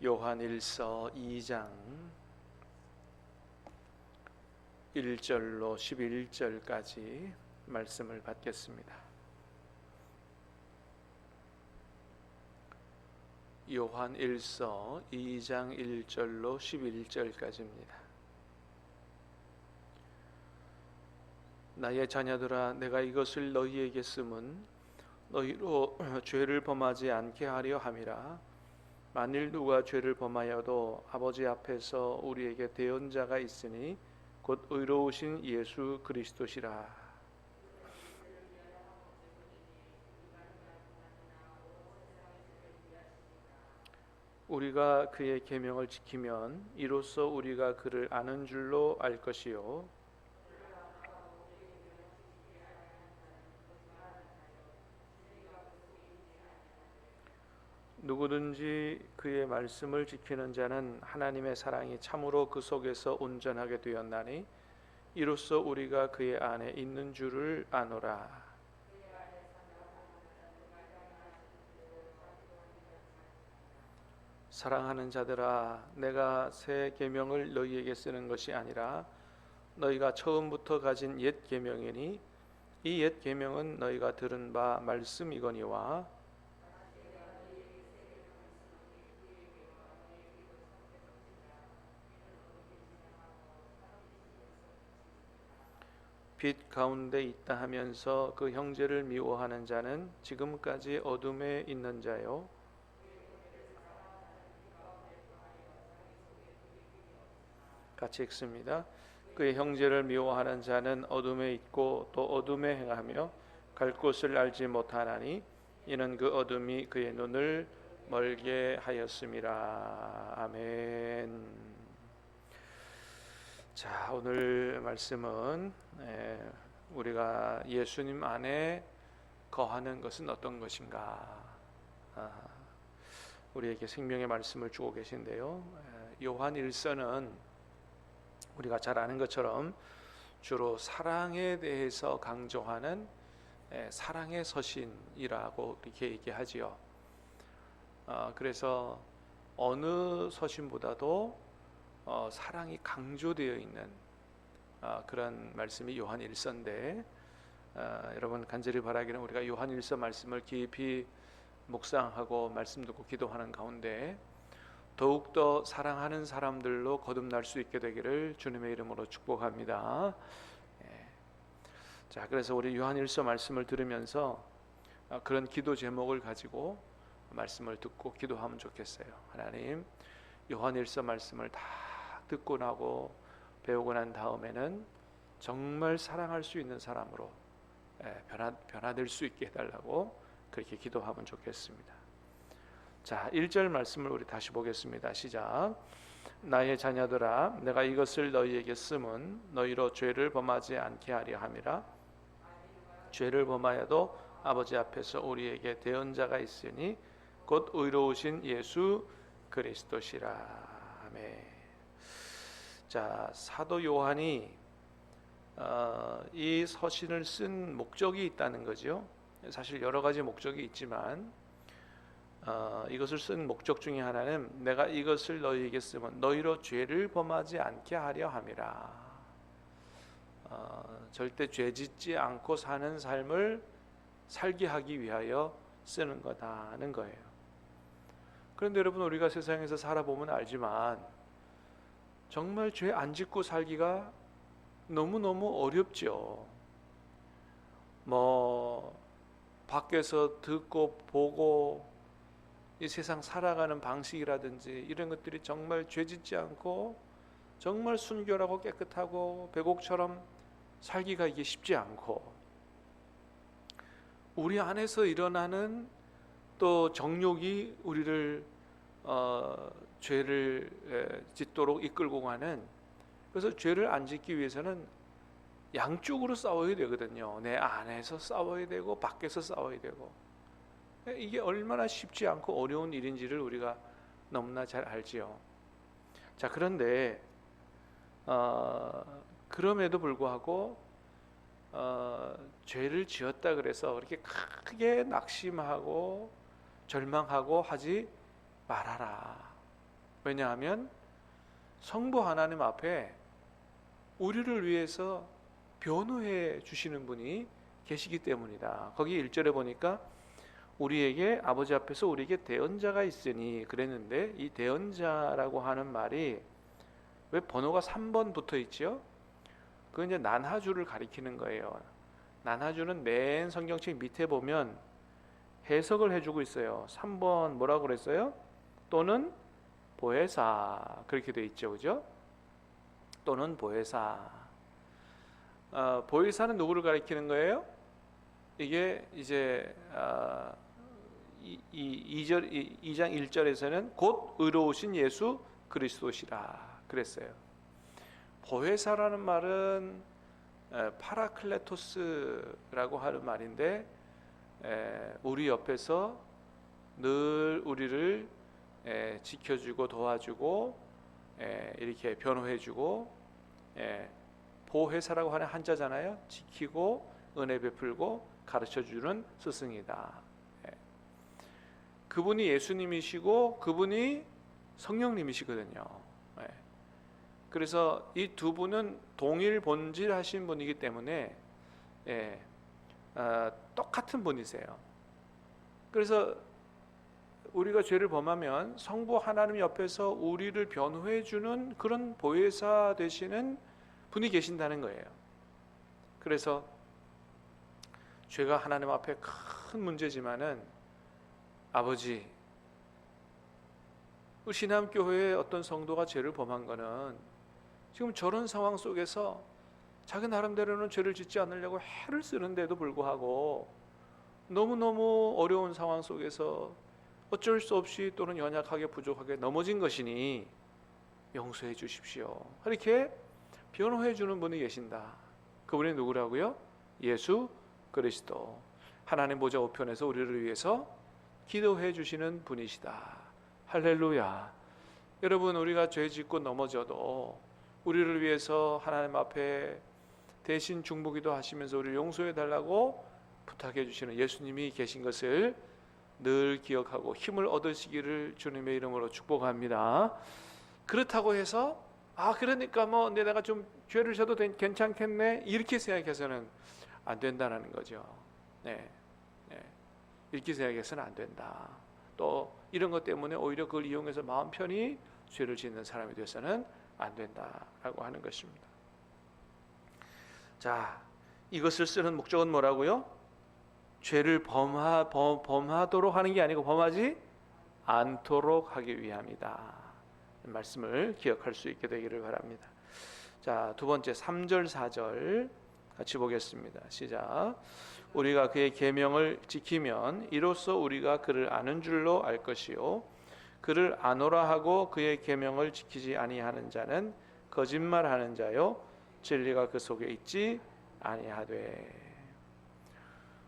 요한일서 2장 1절로 11절까지 말씀을 받겠습니다. 요한일서 2장 1절로 11절까지입니다. 나의 자녀들아, 내가 이것을 너희에게 쓰면 너희로 죄를 범하지 않게 하려 함이라. 만일 누가 죄를 범하여도 아버지 앞에서 우리에게 대언자가 있으니 곧 의로우신 예수 그리스도시라. 우리가 그의 계명을 지키면 이로써 우리가 그를 아는 줄로 알 것이요, 누구든지 그의 말씀을 지키는 자는 하나님의 사랑이 참으로 그 속에서 온전하게 되었나니 이로써 우리가 그의 안에 있는 줄을 아노라. 사랑하는 자들아, 내가 새 계명을 너희에게 쓰는 것이 아니라 너희가 처음부터 가진 옛 계명이니 이 옛 계명은 너희가 들은 바 말씀이거니와 빛 가운데 있다 하면서 그 형제를 미워하는 자는 지금까지 어둠에 있는 자요, 같이 읽습니다. 그의 형제를 미워하는 자는 어둠에 있고 또 어둠에 행하며 갈 곳을 알지 못하나니 이는 그 어둠이 그의 눈을 멀게 하였음이라. 아멘. 자, 오늘 말씀은 우리가 예수님 안에 거하는 것은 어떤 것인가, 우리에게 생명의 말씀을 주고 계신데요. 요한일서는 우리가 잘 아는 것처럼 주로 사랑에 대해서 강조하는 사랑의 서신이라고 이렇게 얘기하지요. 그래서 어느 서신보다도 사랑이 강조되어 있는 그런 말씀이 요한일서인데, 여러분 간절히 바라기는 우리가 요한일서 말씀을 깊이 묵상하고 말씀 듣고 기도하는 가운데 더욱더 사랑하는 사람들로 거듭날 수 있게 되기를 주님의 이름으로 축복합니다. 자, 그래서 우리 요한일서 말씀을 들으면서 그런 기도 제목을 가지고 말씀을 듣고 기도하면 좋겠어요. 하나님, 요한일서 말씀을 다 듣고 나고 배우고 난 다음에는 정말 사랑할 수 있는 사람으로 변화될 수 있게 해달라고 그렇게 기도하면 좋겠습니다. 자, 1절 말씀을 우리 다시 보겠습니다. 시작. 나의 자녀들아, 내가 이것을 너희에게 쓰면 너희로 죄를 범하지 않게 하려 함이라. 죄를 범하여도 아버지 앞에서 우리에게 대언자가 있으니 곧 의로우신 예수 그리스도시라. 아멘. 자, 사도 요한이 이 서신을 쓴 목적이 있다는 거죠. 사실 여러 가지 목적이 있지만 이것을 쓴 목적 중에 하나는 내가 이것을 너희에게 쓰면 너희로 죄를 범하지 않게 하려 함이라. 절대 죄 짓지 않고 사는 삶을 살게 하기 위하여 쓰는 거다는 거예요. 그런데 여러분, 우리가 세상에서 살아보면 알지만 정말 죄 안 짓고 살기가 너무너무 어렵죠. 밖에서 듣고 보고 이 세상 살아가는 방식이라든지 이런 것들이 정말 죄 짓지 않고 정말 순결하고 깨끗하고 배곡처럼 살기가 이게 쉽지 않고, 우리 안에서 일어나는 또 정욕이 우리를 죄를 짓도록 이끌고 가는, 그래서 죄를 안 짓기 위해서는 양쪽으로 싸워야 되거든요. 내 안에서 싸워야 되고 밖에서 싸워야 되고, 이게 얼마나 쉽지 않고 어려운 일인지를 우리가 너무나 잘 알지요. 자, 그런데 그럼에도 불구하고 죄를 지었다 그래서 그렇게 크게 낙심하고 절망하고 하지 말아라. 왜냐하면 성부 하나님 앞에 우리를 위해서 변호해 주시는 분이 계시기 때문이다. 거기 1절에 보니까 우리에게 아버지 앞에서 우리에게 대언자가 있으니 그랬는데, 이 대언자라고 하는 말이 왜 번호가 3번 붙어 있죠? 그건 이제 난하주를 가리키는 거예요. 난하주는 맨 성경책 밑에 보면 해석을 해주고 있어요. 3번 뭐라고 그랬어요? 또는 보혜사, 그렇게 돼 있죠, 그죠? 또는 보혜사. 보혜사는 누구를 가리키는 거예요? 이게 이제 2장 1절에서는 곧 의로우신 예수 그리스도시라 그랬어요. 보혜사라는 말은 파라클레토스라고 하는 말인데, 우리 옆에서 늘 우리를 지켜주고 도와주고 이렇게 변호해주고, 보혜사라고 하는 한자잖아요. 지키고 은혜 베풀고 가르쳐주는 스승이다. 그분이 예수님이시고 그분이 성령님이시거든요. 그래서 이 두 분은 동일 본질하신 분이기 때문에 똑같은 분이세요. 그래서 우리가 죄를 범하면 성부 하나님 옆에서 우리를 변호해 주는 그런 보혜사 되시는 분이 계신다는 거예요. 그래서 죄가 하나님 앞에 큰 문제지만은, 아버지, 우리 신암교회의 어떤 성도가 죄를 범한 거는 지금 저런 상황 속에서 자기 나름대로는 죄를 짓지 않으려고 해를 쓰는데도 불구하고 너무너무 어려운 상황 속에서 어쩔 수 없이 또는 연약하게 부족하게 넘어진 것이니 용서해 주십시오. 이렇게 변호해 주는 분이 계신다. 그분이 누구라고요? 예수 그리스도. 하나님 보좌 우편에서 우리를 위해서 기도해 주시는 분이시다. 할렐루야. 여러분, 우리가 죄 짓고 넘어져도 우리를 위해서 하나님 앞에 대신 중보기도 하시면서 우리를 용서해 달라고 부탁해 주시는 예수님이 계신 것을 늘 기억하고 힘을 얻으시기를 주님의 이름으로 축복합니다. 그렇다고 해서 그러니까 뭐 내가 좀 죄를 져도 괜찮겠네, 이렇게 생각해서는 안 된다는 거죠. 이렇게 생각해서는 안 된다. 또 이런 것 때문에 오히려 그걸 이용해서 마음 편히 죄를 짓는 사람이 되어서는 안 된다라고 하는 것입니다. 자, 이것을 쓰는 목적은 뭐라고요? 죄를 범하도록 하는 게 아니고 범하지 않도록 하기 위함이다. 말씀을 기억할 수 있게 되기를 바랍니다. 자, 두 번째 3절 4절 같이 보겠습니다. 시작. 우리가 그의 계명을 지키면 이로써 우리가 그를 아는 줄로 알 것이요, 그를 아노라 하고 그의 계명을 지키지 아니하는 자는 거짓말하는 자요, 진리가 그 속에 있지 아니하되.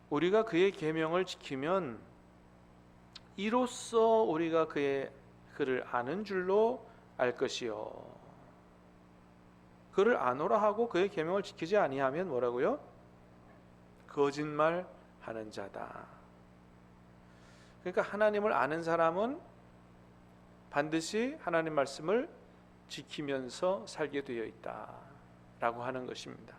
우리가 그의 계명을 지키면 이로써 우리가 그를 아는 줄로 알 것이요, 그를 아노라 하고 그의 계명을 지키지 아니하면 뭐라고요? 거짓말하는 자다. 그러니까 하나님을 아는 사람은 반드시 하나님 말씀을 지키면서 살게 되어 있다라고 하는 것입니다.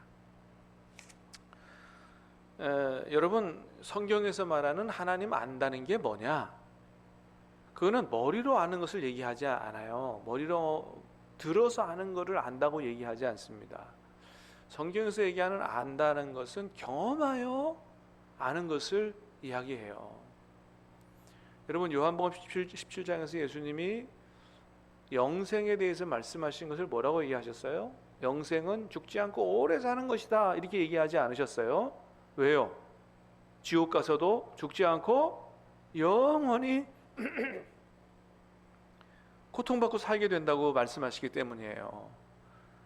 여러분, 성경에서 말하는 하나님 안다는 게 뭐냐? 그거는 머리로 아는 것을 얘기하지 않아요. 머리로 들어서 아는 것을 안다고 얘기하지 않습니다. 성경에서 얘기하는 안다는 것은 경험하여 아는 것을 이야기해요. 여러분, 요한복음 17장에서 예수님이 영생에 대해서 말씀하신 것을 뭐라고 얘기하셨어요? 영생은 죽지 않고 오래 사는 것이다, 이렇게 얘기하지 않으셨어요? 왜요? 지옥 가서도 죽지 않고 영원히 고통받고 살게 된다고 말씀하시기 때문이에요.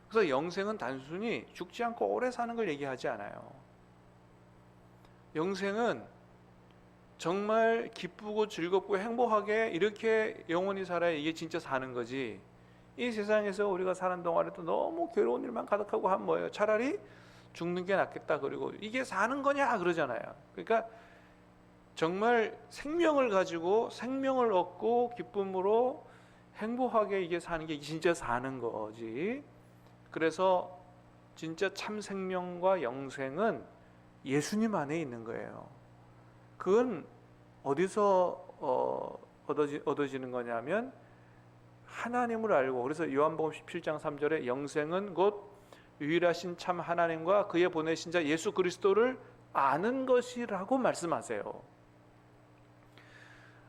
그래서 영생은 단순히 죽지 않고 오래 사는 걸 얘기하지 않아요. 영생은 정말 기쁘고 즐겁고 행복하게 이렇게 영원히 살아야 이게 진짜 사는 거지, 이 세상에서 우리가 사는 동안에도 너무 괴로운 일만 가득하고 하면 뭐예요? 차라리 죽는 게 낫겠다, 그리고 이게 사는 거냐 그러잖아요. 그러니까 정말 생명을 가지고 생명을 얻고 기쁨으로 행복하게 이게 사는 게 진짜 사는 거지. 그래서 진짜 참 생명과 영생은 예수님 안에 있는 거예요. 그건 어디서 얻어지는 거냐면 하나님을 알고, 그래서 요한복음 17장 3절에 영생은 곧 유일하신 참 하나님과 그의 보내신 자 예수 그리스도를 아는 것이라고 말씀하세요.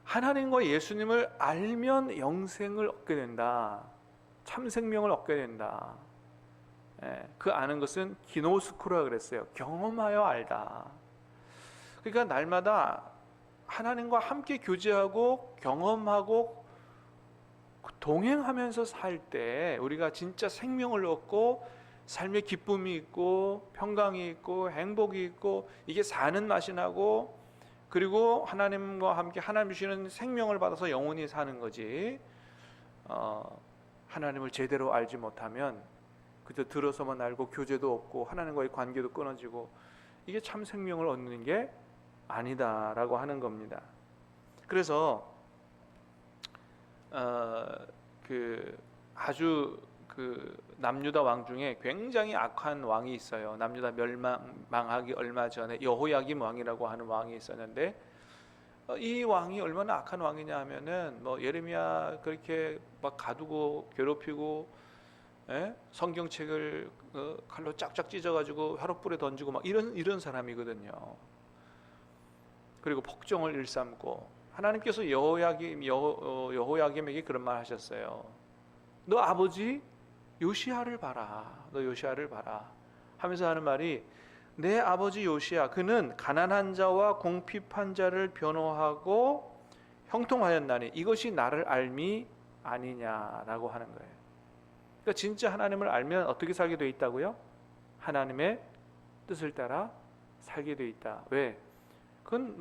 하나님과 예수님을 알면 영생을 얻게 된다. 참 생명을 얻게 된다. 그 아는 것은 기노스코라 그랬어요. 경험하여 알다. 그러니까 날마다 하나님과 함께 교제하고 경험하고 동행하면서 살 때 우리가 진짜 생명을 얻고 삶의 기쁨이 있고 평강이 있고 행복이 있고 이게 사는 맛이 나고, 그리고 하나님과 함께 하나님 주시는 생명을 받아서 영원히 사는 거지. 하나님을 제대로 알지 못하면 그저 들어서만 알고 교제도 없고 하나님과의 관계도 끊어지고 이게 참 생명을 얻는 게 아니다라고 하는 겁니다. 그래서 아주 남유다 왕 중에 굉장히 악한 왕이 있어요. 남유다 멸망하기 얼마 전에 여호야김 왕이라고 하는 왕이 있었는데, 이 왕이 얼마나 악한 왕이냐 하면은 예레미야 그렇게 막 가두고 괴롭히고, 성경책을 칼로 짝짝 찢어가지고 화롯불에 던지고 막 이런 사람이거든요. 그리고 폭정을 일삼고, 하나님께서 여호야김에게 그런 말 하셨어요. 너 아버지 요시야를 봐라. 너 요시야를 봐라 하면서 하는 말이, 내 아버지 요시야 그는 가난한 자와 궁핍한 자를 변호하고 형통하였나니 이것이 나를 알미 아니냐라고 하는 거예요. 그러니까 진짜 하나님을 알면 어떻게 살게 돼 있다고요? 하나님의 뜻을 따라 살게 돼 있다. 왜? 그건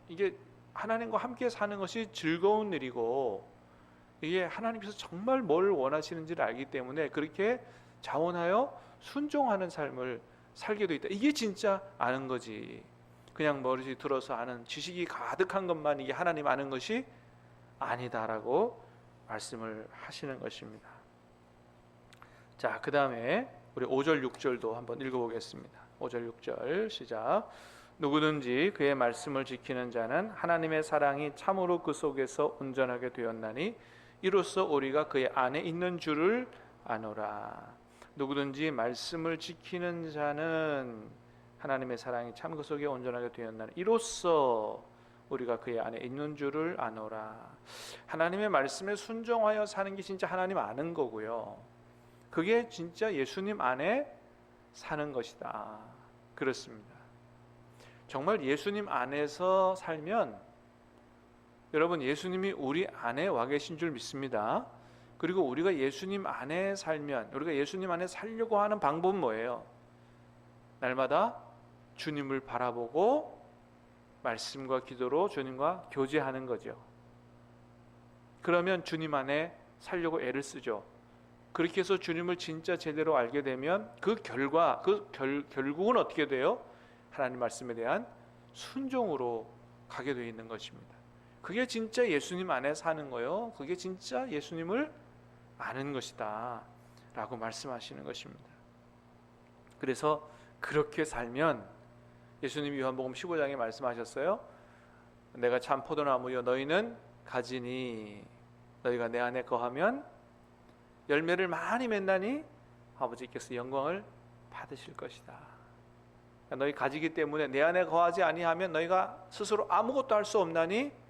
이게 하나님과 함께 사는 것이 즐거운 일이고, 이게 하나님께서 정말 뭘 원하시는지를 알기 때문에 그렇게 자원하여 순종하는 삶을 살게 돼 있다. 이게 진짜 아는 거지. 그냥 머리 들어서 아는 지식이 가득한 것만 이게 하나님 아는 것이 아니다라고 말씀을 하시는 것입니다. 자, 그 다음에 우리 5절 6절도 한번 읽어보겠습니다. 5절 6절 시작. 누구든지 그의 말씀을 지키는 자는 하나님의 사랑이 참으로 그 속에서 온전하게 되었나니 이로써 우리가 그의 안에 있는 줄을 아노라. 누구든지 말씀을 지키는 자는 하나님의 사랑이 참 그 속에 온전하게 되었나니 이로써 우리가 그의 안에 있는 줄을 아노라. 하나님의 말씀에 순종하여 사는 게 진짜 하나님 아는 거고요. 그게 진짜 예수님 안에 사는 것이다. 그렇습니다. 정말 예수님 안에서 살면 여러분, 예수님이 우리 안에 와 계신 줄 믿습니다. 그리고 우리가 예수님 안에 살면, 우리가 예수님 안에 살려고 하는 방법은 뭐예요? 날마다 주님을 바라보고 말씀과 기도로 주님과 교제하는 거죠. 그러면 주님 안에 살려고 애를 쓰죠. 그렇게 해서 주님을 진짜 제대로 알게 되면 그 결과, 결국은 어떻게 돼요? 하나님 말씀에 대한 순종으로 가게 되어 있는 것입니다. 그게 진짜 예수님 안에 사는 거예요. 그게 진짜 예수님을 아는 것이다 라고 말씀하시는 것입니다. 그래서 그렇게 살면 예수님이 요한복음 15장에 말씀하셨어요. 내가 참 포도나무여 너희는 가지니 너희가 내 안에 거하면 열매를 많이 맺나니 아버지께서 영광을 받으실 것이다. 너희 가지기 때문에 내 안에 거하지 아니하면 너희가 스스로 아무것도 할 수 없나니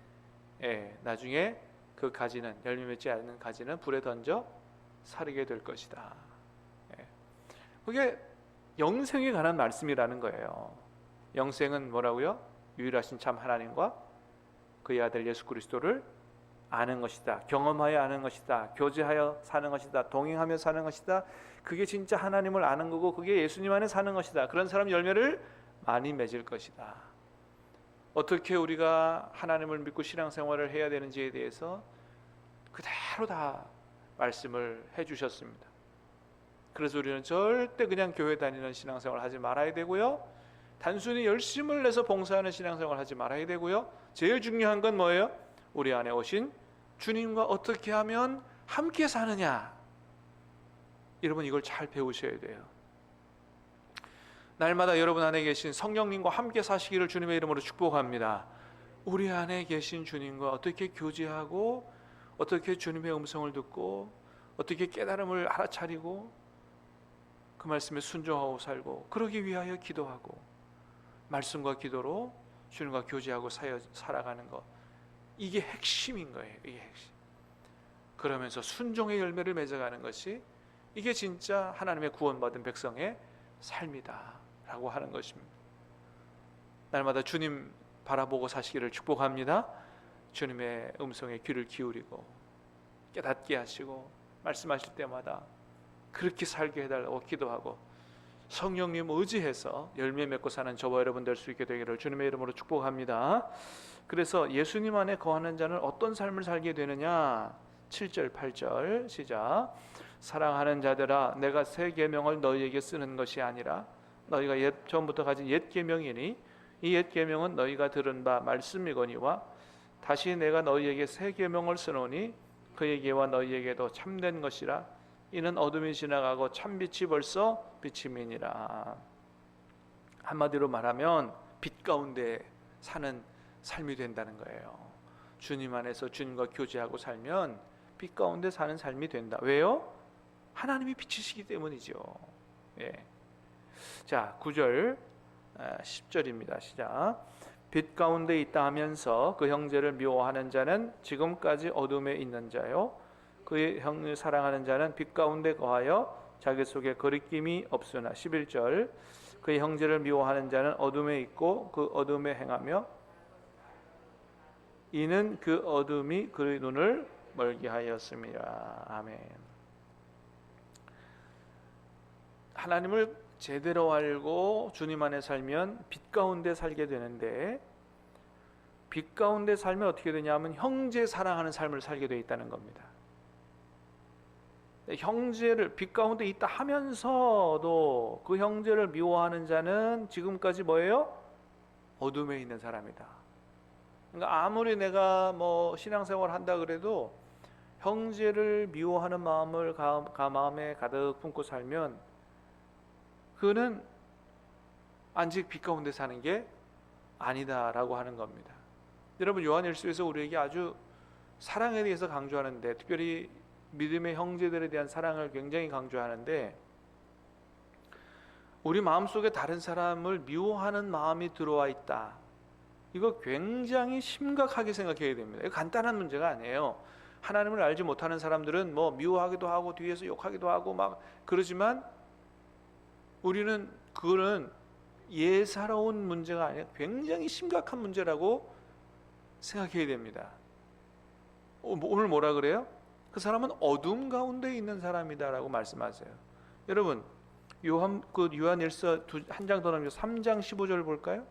나중에 그 가지는, 열매 맺지 않는 가지는 불에 던져 사르게 될 것이다. 그게 영생에 관한 말씀이라는 거예요. 영생은 뭐라고요? 유일하신 참 하나님과 그의 아들 예수 그리스도를 아는 것이다. 경험하여 아는 것이다. 교제하여 사는 것이다. 동행하며 사는 것이다. 그게 진짜 하나님을 아는 거고 그게 예수님 안에 사는 것이다. 그런 사람 열매를 많이 맺을 것이다. 어떻게 우리가 하나님을 믿고 신앙생활을 해야 되는지에 대해서 그대로 다 말씀을 해주셨습니다. 그래서 우리는 절대 그냥 교회 다니는 신앙생활을 하지 말아야 되고요. 단순히 열심을 내서 봉사하는 신앙생활을 하지 말아야 되고요. 제일 중요한 건 뭐예요? 우리 안에 오신 주님과 어떻게 하면 함께 사느냐, 여러분 이걸 잘 배우셔야 돼요. 날마다 여러분 안에 계신 성령님과 함께 사시기를 주님의 이름으로 축복합니다. 우리 안에 계신 주님과 어떻게 교제하고, 어떻게 주님의 음성을 듣고, 어떻게 깨달음을 알아차리고 그 말씀에 순종하고 살고, 그러기 위하여 기도하고 말씀과 기도로 주님과 교제하고 살아가는 것, 이게 핵심인 거예요. 이게 핵심. 그러면서 순종의 열매를 맺어가는 것이, 이게 진짜 하나님의 구원받은 백성의 삶이다 라고 하는 것입니다. 날마다 주님 바라보고 사시기를 축복합니다. 주님의 음성에 귀를 기울이고 깨닫게 하시고 말씀하실 때마다 그렇게 살게 해달라고 기도하고 성령님 의지해서 열매 맺고 사는 저와 여러분 될 수 있게 되기를 주님의 이름으로 축복합니다. 그래서 예수님 안에 거하는 자는 어떤 삶을 살게 되느냐? 7절 8절 시작. 사랑하는 자들아, 내가 새 계명을 너희에게 쓰는 것이 아니라 너희가 처음부터 가진 옛 계명이니 이 옛 계명은 너희가 들은 바 말씀이거니와 다시 내가 너희에게 새 계명을 쓰노니 그에게와 너희에게도 참된 것이라. 이는 어둠이 지나가고 참빛이 벌써 비침이니라. 한마디로 말하면 빛 가운데 사는 삶이 된다는 거예요. 주님 안에서 주님과 교제하고 살면 빛 가운데 사는 삶이 된다. 왜요? 하나님이 빛이시기 때문이죠. 예. 자, 9절 10절입니다. 시작. 빛 가운데 있다 하면서 그 형제를 미워하는 자는 지금까지 어둠에 있는 자요, 그의 형을 사랑하는 자는 빛 가운데 거하여 자기 속에 거리낌이 없으나. 11절. 그의 형제를 미워하는 자는 어둠에 있고 그 어둠에 행하며 이는 그 어둠이 그의 눈을 멀게 하였습니다. 아멘. 하나님을 제대로 알고 주님 안에 살면 빛 가운데 살게 되는데, 빛 가운데 살면 어떻게 되냐면 형제 사랑하는 삶을 살게 되어 있다는 겁니다. 형제를 빛 가운데 있다 하면서도 그 형제를 미워하는 자는 지금까지 뭐예요? 어둠에 있는 사람이다. 그러니까 아무리 내가 신앙생활 한다 그래도 형제를 미워하는 마음을 마음에 가득 품고 살면 그는 아직 빛 가운데 사는 게 아니다라고 하는 겁니다. 여러분, 요한일서에서 우리에게 아주 사랑에 대해서 강조하는데, 특별히 믿음의 형제들에 대한 사랑을 굉장히 강조하는데, 우리 마음속에 다른 사람을 미워하는 마음이 들어와 있다, 이거 굉장히 심각하게 생각해야 됩니다. 이거 간단한 문제가 아니에요. 하나님을 알지 못하는 사람들은 미워하기도 하고 뒤에서 욕하기도 하고 막 그러지만, 우리는 그거는 예사로운 문제가 아니라 굉장히 심각한 문제라고 생각해야 됩니다. 오늘 뭐라 그래요? 그 사람은 어둠 가운데 있는 사람이다라고 말씀하세요. 여러분, 요한일서 한 장 더 넘겨서 3장 15절 볼까요?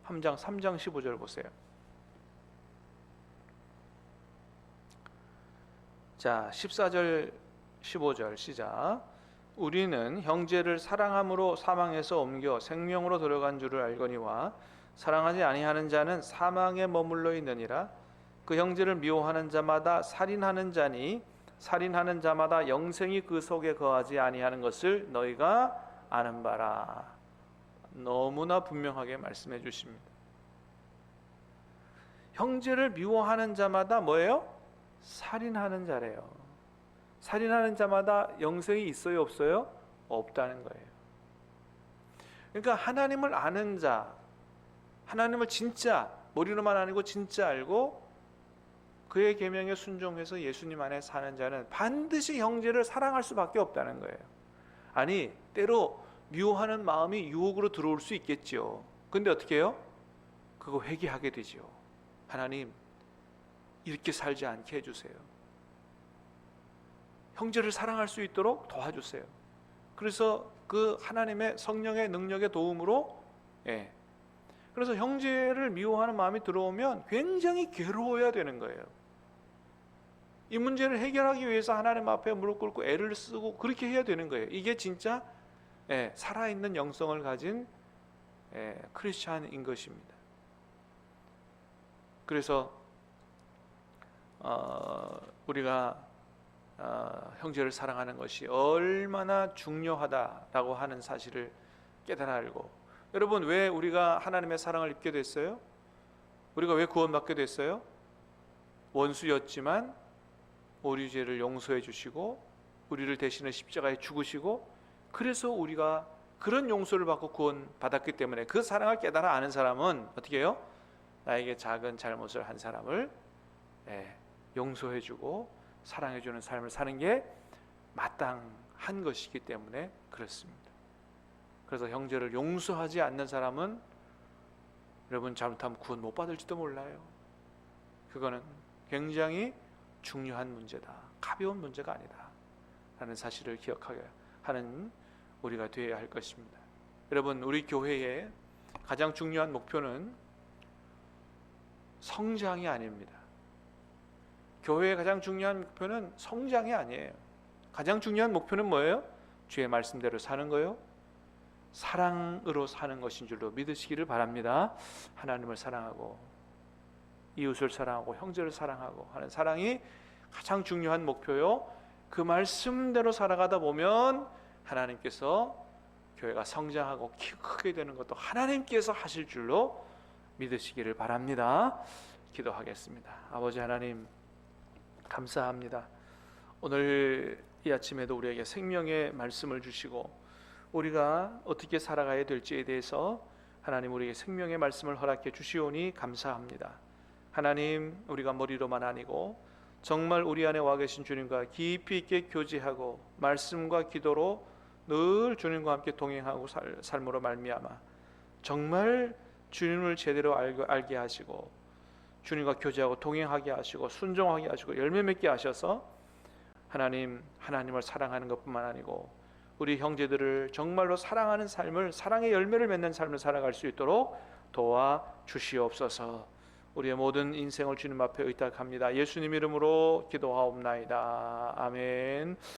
3장 15절 보세요. 자, 14절 15절 시작. 우리는 형제를 사랑함으로 사망에서 옮겨 생명으로 들어간 줄을 알거니와 사랑하지 아니하는 자는 사망에 머물러 있느니라. 그 형제를 미워하는 자마다 살인하는 자니 살인하는 자마다 영생이 그 속에 거하지 아니하는 것을 너희가 아는 바라. 너무나 분명하게 말씀해 주십니다. 형제를 미워하는 자마다 뭐예요? 살인하는 자래요. 살인하는 자마다 영생이 있어요, 없어요? 없다는 거예요. 그러니까 하나님을 아는 자, 하나님을 진짜 머리로만 아니고 진짜 알고 그의 계명에 순종해서 예수님 안에 사는 자는 반드시 형제를 사랑할 수밖에 없다는 거예요. 아니, 때로 미워하는 마음이 유혹으로 들어올 수 있겠지요. 근데 어떻게 해요? 그거 회개하게 되지요. 하나님, 이렇게 살지 않게 해주세요. 형제를 사랑할 수 있도록 도와주세요. 그래서 그 하나님의 성령의 능력의 도움으로, 그래서 형제를 미워하는 마음이 들어오면 굉장히 괴로워야 되는 거예요. 이 문제를 해결하기 위해서 하나님 앞에 무릎 꿇고 애를 쓰고 그렇게 해야 되는 거예요. 이게 진짜 살아있는 영성을 가진 크리스찬인 것입니다. 그래서 우리가 형제를 사랑하는 것이 얼마나 중요하다라고 하는 사실을 깨달아 알고, 여러분, 왜 우리가 하나님의 사랑을 입게 됐어요? 우리가 왜 구원받게 됐어요? 원수였지만 우리 죄를 용서해 주시고 우리를 대신해 십자가에 죽으시고, 그래서 우리가 그런 용서를 받고 구원받았기 때문에 그 사랑을 깨달아 아는 사람은 어떻게 해요? 나에게 작은 잘못을 한 사람을 용서해 주고 사랑해 주는 삶을 사는 게 마땅한 것이기 때문에 그렇습니다. 그래서 형제를 용서하지 않는 사람은 여러분 잘못하면 구원 못 받을지도 몰라요. 그거는 굉장히 중요한 문제다, 가벼운 문제가 아니다 라는 사실을 기억하게 하는 우리가 되어야 할 것입니다. 여러분, 우리 교회의 가장 중요한 목표는 성장이 아닙니다. 교회의 가장 중요한 목표는 성장이 아니에요. 가장 중요한 목표는 뭐예요? 주의 말씀대로 사는 거요, 사랑으로 사는 것인 줄로 믿으시기를 바랍니다. 하나님을 사랑하고 이웃을 사랑하고 형제를 사랑하고 하는 사랑이 가장 중요한 목표요. 그 말씀대로 살아가다 보면 하나님께서 교회가 성장하고 키 크게 되는 것도 하나님께서 하실 줄로 믿으시기를 바랍니다. 기도하겠습니다. 아버지 하나님, 감사합니다. 오늘 이 아침에도 우리에게 생명의 말씀을 주시고 우리가 어떻게 살아가야 될지에 대해서 하나님 우리에게 생명의 말씀을 허락해 주시오니 감사합니다. 하나님, 우리가 머리로만 아니고 정말 우리 안에 와 계신 주님과 깊이 있게 교제하고 말씀과 기도로 늘 주님과 함께 동행하고 삶으로 말미암아 정말 주님을 제대로 알게 하시고 주님과 교제하고 동행하게 하시고 순종하게 하시고 열매 맺게 하셔서 하나님을 사랑하는 것뿐만 아니고 우리 형제들을 정말로 사랑하는 삶을, 사랑의 열매를 맺는 삶을 살아갈 수 있도록 도와 주시옵소서. 우리의 모든 인생을 주님 앞에 의탁합니다. 예수님 이름으로 기도하옵나이다. 아멘.